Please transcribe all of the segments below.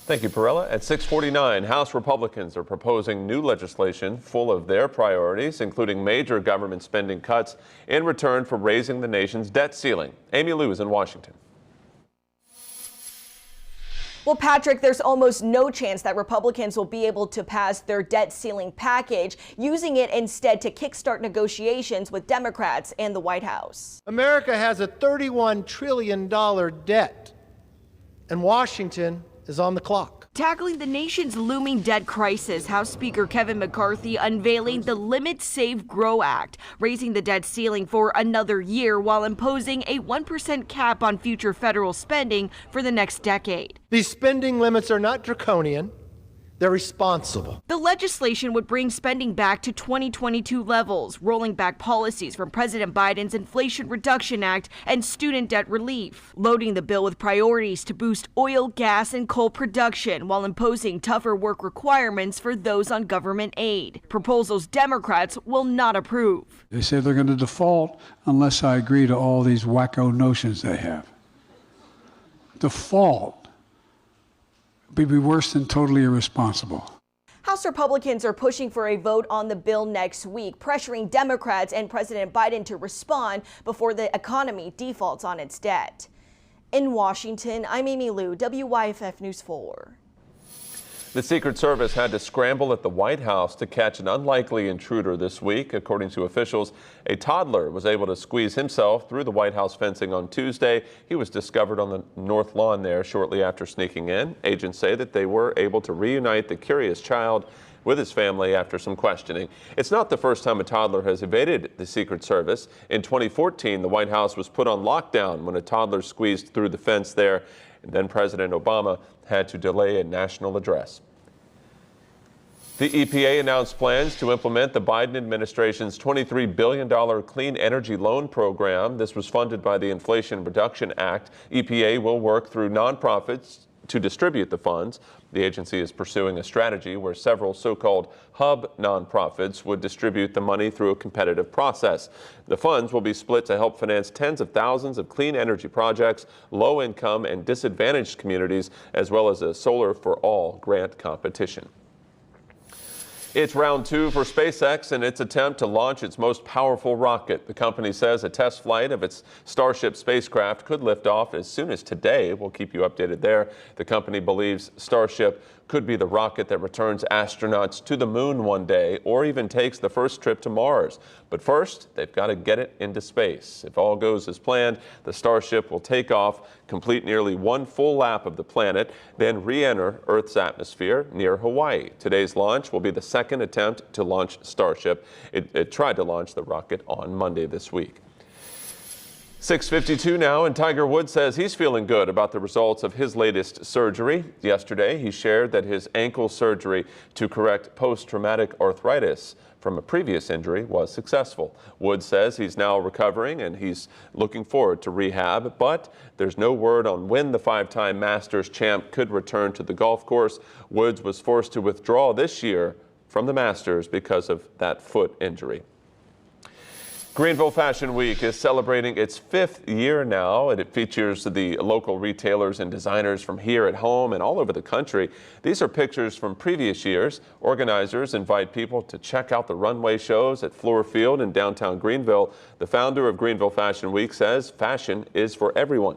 Thank you, Perella. At 6:49, House Republicans are proposing new legislation full of their priorities, including major government spending cuts in return for raising the nation's debt ceiling. Amy Lou is in Washington. Well, Patrick, there's almost no chance that Republicans will be able to pass their debt ceiling package, using it instead to kickstart negotiations with Democrats and the White House. America has a $31 trillion debt, and Washington is on the clock. Tackling the nation's looming debt crisis, House Speaker Kevin McCarthy unveiling the Limit Save Grow Act, raising the debt ceiling for another year while imposing a 1% cap on future federal spending for the next decade. These spending limits are not draconian. They're responsible. The legislation would bring spending back to 2022 levels, rolling back policies from President Biden's Inflation Reduction Act and student debt relief, loading the bill with priorities to boost oil, gas, and coal production while imposing tougher work requirements for those on government aid. Proposals Democrats will not approve. They say they're going to default unless I agree to all these wacko notions they have. Default would be worse than totally irresponsible. House Republicans are pushing for a vote on the bill next week, pressuring Democrats and President Biden to respond before the economy defaults on its debt. In Washington, I'm Amy Lou, WYFF News 4. The Secret Service had to scramble at the White House to catch an unlikely intruder this week. According to officials, a toddler was able to squeeze himself through the White House fencing on Tuesday. He was discovered on the north lawn there shortly after sneaking in. Agents say that they were able to reunite the curious child with his family after some questioning. It's not the first time a toddler has evaded the Secret Service. In 2014, the White House was put on lockdown when a toddler squeezed through the fence there. And then President Obama had to delay a national address. The EPA announced plans to implement the Biden administration's $23 billion clean energy loan program. This was funded by the Inflation Reduction Act. EPA will work through nonprofits to distribute the funds. The agency is pursuing a strategy where several so-called hub nonprofits would distribute the money through a competitive process. The funds will be split to help finance tens of thousands of clean energy projects, low-income and disadvantaged communities, as well as a Solar for All grant competition. It's round two for SpaceX in its attempt to launch its most powerful rocket. The company says a test flight of its Starship spacecraft could lift off as soon as today. We'll keep you updated there. The company believes Starship could be the rocket that returns astronauts to the moon one day or even takes the first trip to Mars. But first, they've got to get it into space. If all goes as planned, the Starship will take off, complete nearly one full lap of the planet, then re-enter Earth's atmosphere near Hawaii. Today's launch will be the second attempt to launch Starship. It tried to launch the rocket on Monday this week. 6:52 now, and Tiger Woods says he's feeling good about the results of his latest surgery. Yesterday, he shared that his ankle surgery to correct post-traumatic arthritis from a previous injury was successful. Woods says he's now recovering and he's looking forward to rehab, but there's no word on when the five-time Masters champ could return to the golf course. Woods was forced to withdraw this year from the Masters because of that foot injury. Greenville Fashion Week is celebrating its 5th year now, and it features the local retailers and designers from here at home and all over the country. These are pictures from previous years. Organizers invite people to check out the runway shows at Fluor Field in downtown Greenville. The founder of Greenville Fashion Week says fashion is for everyone.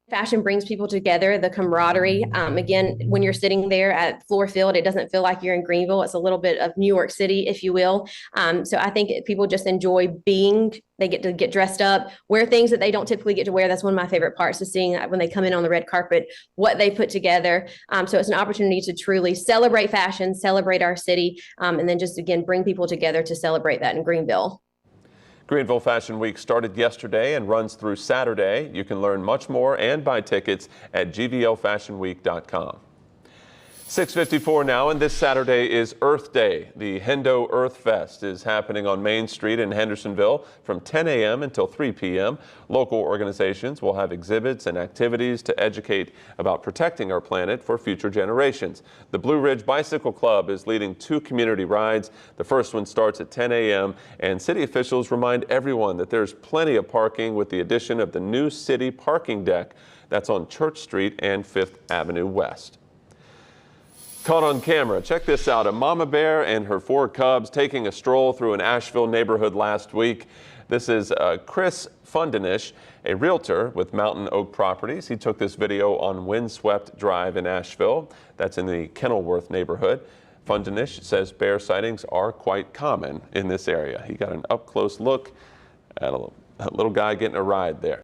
Fashion brings people together, the camaraderie. Again, when you're sitting there at Fluor Field, it doesn't feel like you're in Greenville. It's a little bit of New York City, if you will. So I think people just enjoy they get to get dressed up, wear things that they don't typically get to wear. That's one of my favorite parts, is seeing when they come in on the red carpet, what they put together. So it's an opportunity to truly celebrate fashion, celebrate our city, and then just, again, bring people together to celebrate that in Greenville. Greenville Fashion Week started yesterday and runs through Saturday. You can learn much more and buy tickets at gvlfashionweek.com. 6:54 now, and this Saturday is Earth Day. The Hendo Earth Fest is happening on Main Street in Hendersonville from 10 a.m. until 3 p.m. Local organizations will have exhibits and activities to educate about protecting our planet for future generations. The Blue Ridge Bicycle Club is leading 2 community rides. The first one starts at 10 a.m. and city officials remind everyone that there's plenty of parking with the addition of the new city parking deck. That's on Church Street and 5th Avenue West. Caught on camera. Check this out. A mama bear and her 4 cubs taking a stroll through an Asheville neighborhood last week. This is Chris Fundenish, a realtor with Mountain Oak Properties. He took this video on Windswept Drive in Asheville. That's in the Kenilworth neighborhood. Fundenish says bear sightings are quite common in this area. He got an up-close look at a little guy getting a ride there.